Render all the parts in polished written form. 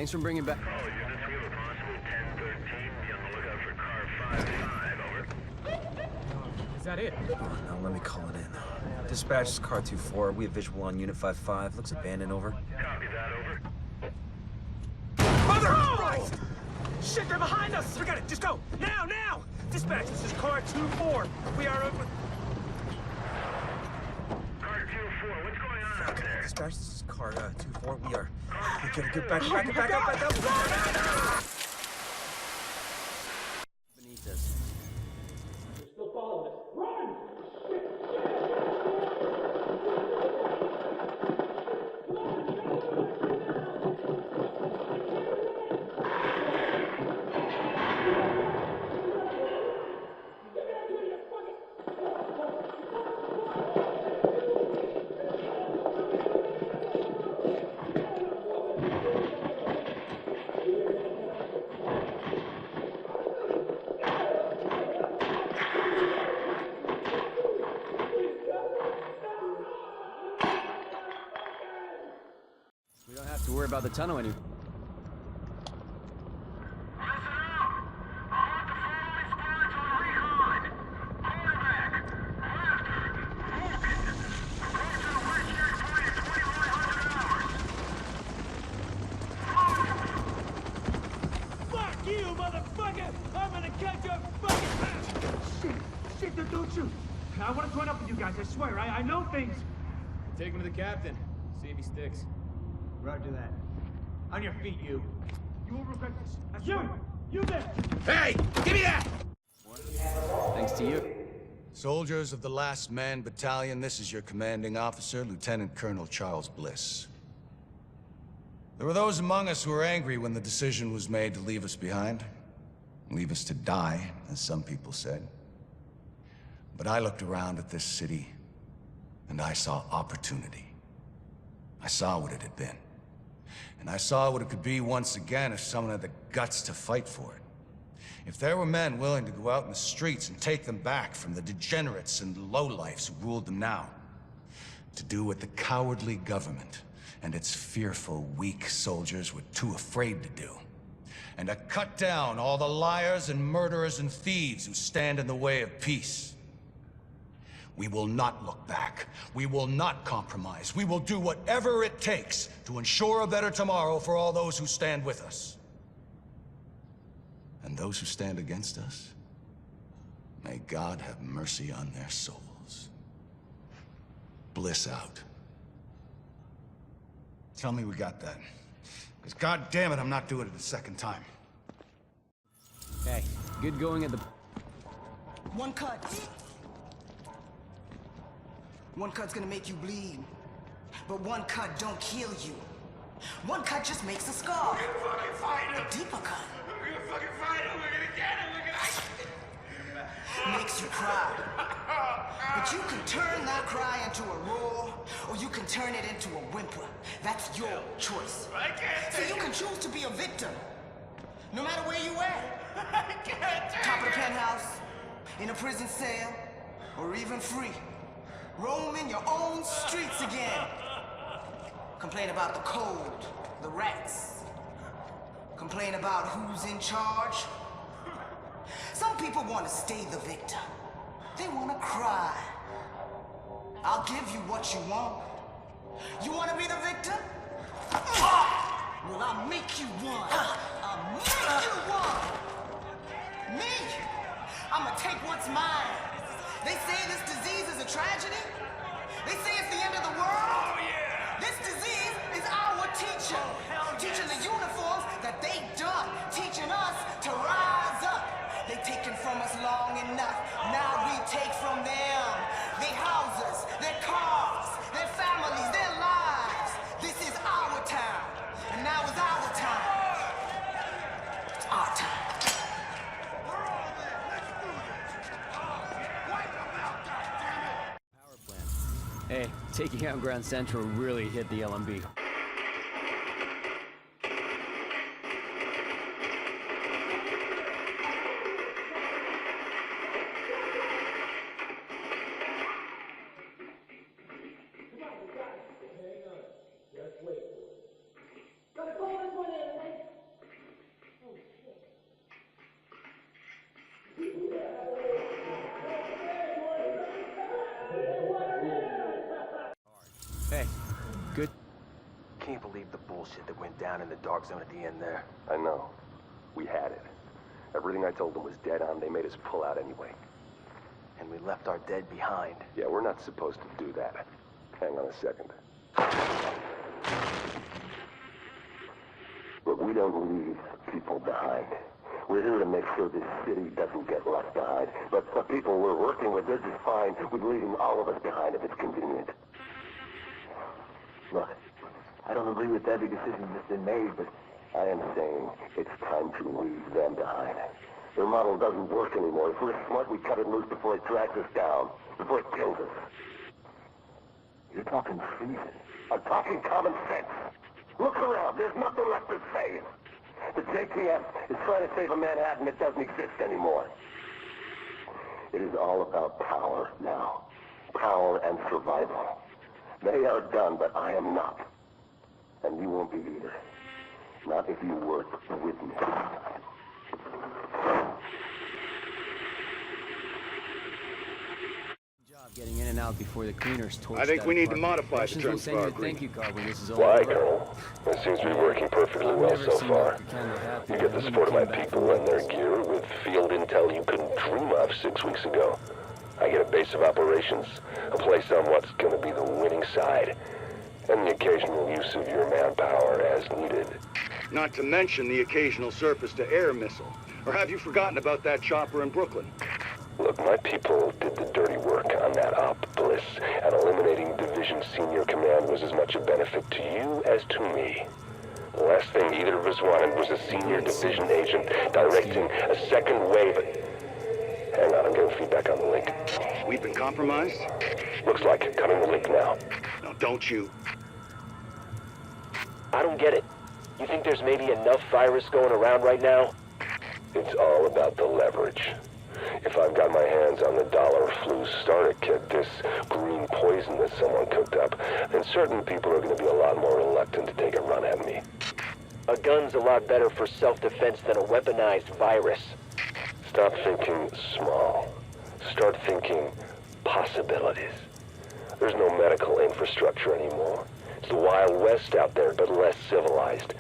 Thanks for bringing back... Oh, units, we have a possible 1013. Be on the lookout for car 55, over. Is that it? Now let me call it in. Dispatch is car 24. We have visual on unit 55. Looks abandoned, over. Copy that, over. Mother of Christ! Shit, they're behind us! Forget it, just go! Now, now! Dispatch, this is car 24. We are open. Car 24, what's going on out there? Dispatch, this is car 24. We gotta get back Oh up. Beneath us. They're still following us. Run! We don't have to worry about the tunnel anymore. Fuck you, motherfucker! I'm gonna catch your fucking... Shit, don't shoot! I want to join up with you guys, I swear. I know things. Take him to the captain. See if he sticks. Roger that. On your feet, you. You will regret this. I swear. You there! Hey! Give me that! Thanks to you. Soldiers of the Last Man Battalion, this is your commanding officer, Lieutenant Colonel Charles Bliss. There were those among us who were angry when the decision was made to leave us behind. Leave us to die, as some people said. But I looked around at this city, and I saw opportunity. I saw what it had been. And I saw what it could be once again if someone had the guts to fight for it. If there were men willing to go out in the streets and take them back from the degenerates and lowlifes who ruled them now. To do what the cowardly government and its fearful, weak soldiers were too afraid to do. And to cut down all the liars and murderers and thieves who stand in the way of peace. We will not look back. We will not compromise. We will do whatever it takes to ensure a better tomorrow for all those who stand with us. And those who stand against us, may God have mercy on their souls. Bliss out. Tell me we got that. Because God damn it, I'm not doing it a second time. Hey, good going at the... One cut. One cut's gonna make you bleed. But one cut don't kill you. One cut just makes a scar. We're gonna fucking fight him! A deeper cut We're gonna fucking fight him! We're gonna get him! We're gonna... makes you cry. But you can turn that cry into a roar, or you can turn it into a whimper. That's your choice. I can't So you can choose to be a victim, no matter where you at. I can't take Top of the penthouse, in a prison cell, or even free. Roaming your own streets again. Complain about the cold, the rats. Complain about who's in charge. Some people want to stay the victim. They want to cry. I'll give you what you want. You want to be the victim? Well, I'll make you one. I'll make you one. Me? I'm gonna take what's mine. They say this disease is a tragedy. They say it's the end of the world. Oh, yeah! This disease is our teacher. Teaching the uniforms that they done. Teaching us to rise up. They taken from us long enough. Now we take from them. Their houses, their cars, their families, their lives. This is our time. And now is our time. It's our time. Hey, taking out Grand Central really hit the LMB. Just wait. Gonna call this one in. Hey, good. Can't believe the bullshit that went down in the dark zone at the end there. I know. We had it. Everything I told them was dead on. They made us pull out anyway. And we left our dead behind. Yeah, we're not supposed to do that. Hang on a second. Look, we don't leave people behind. We're here to make sure this city doesn't get left behind. But the people we're working with, they're just fine with leaving all of us behind if it's convenient. Look, I don't agree with every decision that's been made, but I am saying it's time to leave them behind. Their model doesn't work anymore. If we're smart, we cut it loose before it drags us down, before it kills us. You're talking treason. I'm talking common sense. Look around. There's nothing left to save. The JTF is trying to save a Manhattan that doesn't exist anymore. It is all about power now. Power and survival. They are done, but I am not. And you won't be either. Not if you work with me. Getting in and out before the cleaners torched I think that we need to apartment. modify the Russians will terms send of you our a thank you card when this is all Why, over. Colonel? It seems to be working perfectly I've well never so seen far. Dr. Kendall happy You get the when he support of my came back people from and their Vegas. gear with field intel you couldn't dream of 6 weeks ago. I get a base of operations, a place on what's going to be the winning side, and the occasional use of your manpower as needed. Not to mention the occasional surface-to-air missile. Or have you forgotten about that chopper in Brooklyn? Look, my people did the dirty work on that op, Bliss, and eliminating Division Senior Command was as much a benefit to you as to me. The last thing either of us wanted was a senior division agent directing a second wave. Hang on, I'm getting feedback on the link. We've been compromised? Looks like it. Cutting the link now. No, don't you. I don't get it. You think there's maybe enough virus going around right now? It's all about the leverage. If I've got my hands on the dollar flu starter kit, this green poison that someone cooked up, then certain people are going to be a lot more reluctant to take a run at me. A gun's a lot better for self-defense than a weaponized virus. Stop thinking small. Start thinking possibilities. There's no medical infrastructure anymore. It's the Wild West out there, but less civilized.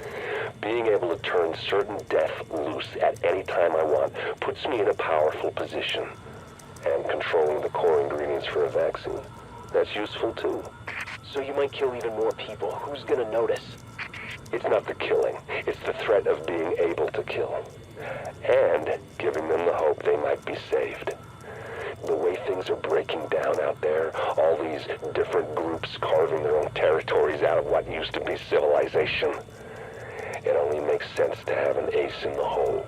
Being able to turn certain death loose at any time I want puts me in a powerful position. And controlling the core ingredients for a vaccine, that's useful too. So you might kill even more people. Who's gonna notice? It's not the killing, it's the threat of being able to kill. And giving them the hope they might be saved. The way things are breaking down out there, all these different groups carving their own territories out of what used to be civilization, it only makes sense to have an ace in the hole.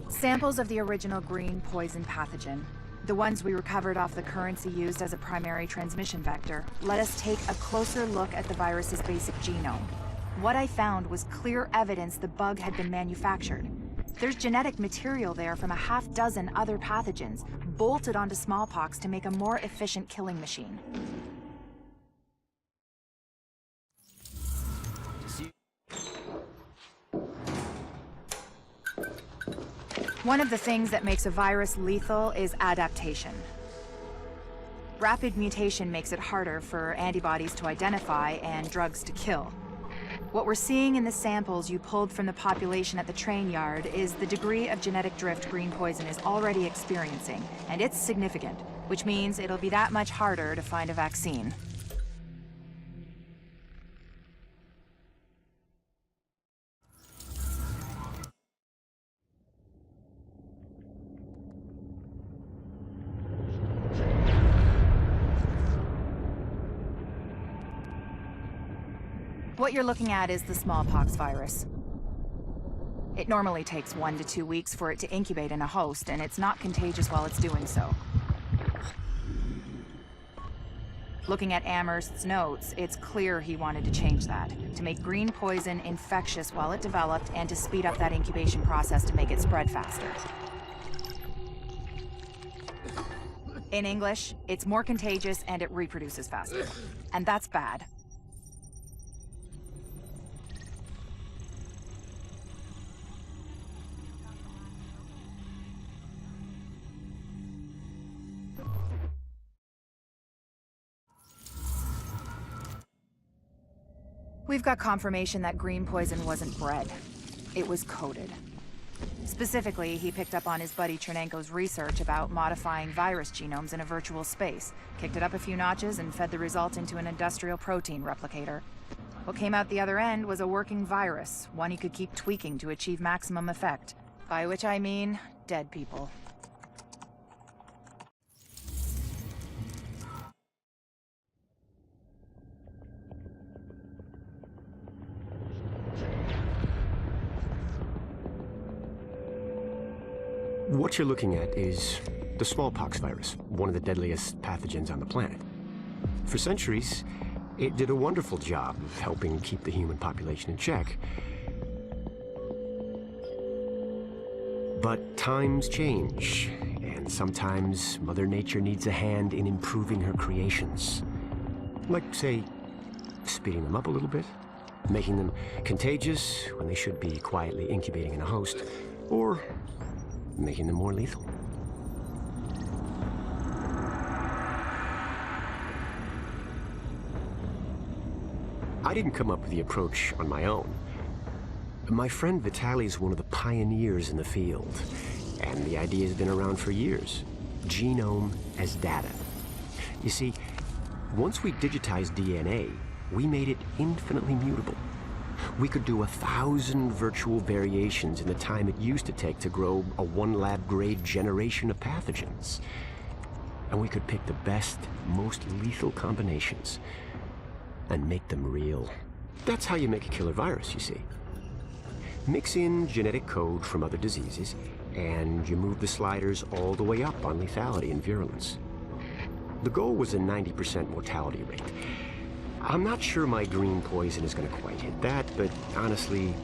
Samples of the original green poison pathogen, the ones we recovered off the currency used as a primary transmission vector, let us take a closer look at the virus's basic genome. What I found was clear evidence the bug had been manufactured. There's genetic material there from a half-dozen other pathogens, bolted onto smallpox to make a more efficient killing machine. One of the things that makes a virus lethal is adaptation. Rapid mutation makes it harder for antibodies to identify and drugs to kill. What we're seeing in the samples you pulled from the population at the train yard is the degree of genetic drift green poison is already experiencing, and it's significant, which means it'll be that much harder to find a vaccine. What you're looking at is the smallpox virus. It normally takes 1 to 2 weeks for it to incubate in a host, and it's not contagious while it's doing so. Looking at Amherst's notes, it's clear he wanted to change that, to make green poison infectious while it developed, and to speed up that incubation process to make it spread faster. In English, it's more contagious and it reproduces faster. And that's bad. We've got confirmation that green poison wasn't bred. It was coded. Specifically, he picked up on his buddy Chernenko's research about modifying virus genomes in a virtual space, kicked it up a few notches, and fed the result into an industrial protein replicator. What came out the other end was a working virus, one he could keep tweaking to achieve maximum effect. By which I mean, dead people. What you're looking at is the smallpox virus, one of the deadliest pathogens on the planet. For centuries, it did a wonderful job of helping keep the human population in check. But times change, and sometimes Mother Nature needs a hand in improving her creations. Like, say, speeding them up a little bit, making them contagious when they should be quietly incubating in a host, or making them more lethal. I didn't come up with the approach on my own. My friend Vitaly is one of the pioneers in the field, and the idea has been around for years. Genome as data. You see, once we digitized DNA, we made it infinitely mutable. We could do 1,000 virtual variations in the time it used to take to grow a 1 lab-grade generation of pathogens. And we could pick the best, most lethal combinations and make them real. That's how you make a killer virus, you see. Mix in genetic code from other diseases, and you move the sliders all the way up on lethality and virulence. The goal was a 90% mortality rate. I'm not sure my green poison is going to quite hit that, but honestly,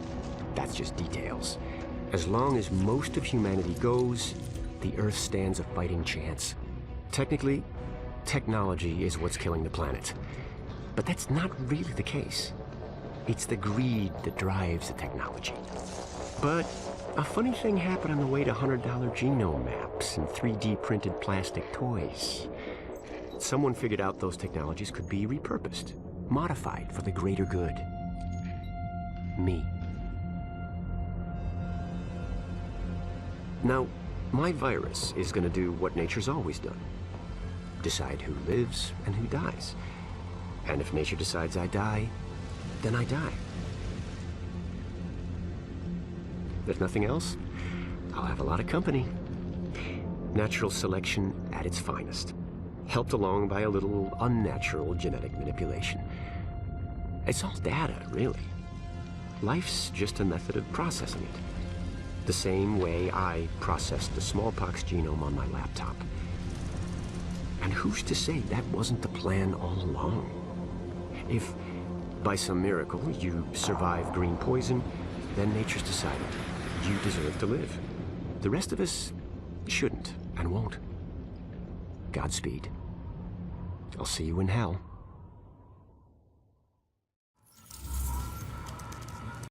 that's just details. As long as most of humanity goes, the Earth stands a fighting chance. Technically, technology is what's killing the planet. But that's not really the case. It's the greed that drives the technology. But a funny thing happened on the way to $100 genome maps and 3D printed plastic toys. Someone figured out those technologies could be repurposed, modified for the greater good. Me. Now, my virus is going to do what nature's always done. Decide who lives and who dies. And if nature decides I die, then I die. If nothing else, I'll have a lot of company. Natural selection at its finest. Helped along by a little unnatural genetic manipulation. It's all data, really. Life's just a method of processing it. The same way I processed the smallpox genome on my laptop. And who's to say that wasn't the plan all along? If, by some miracle, you survive green poison, then nature's decided you deserve to live. The rest of us shouldn't and won't. Godspeed. I'll see you in hell.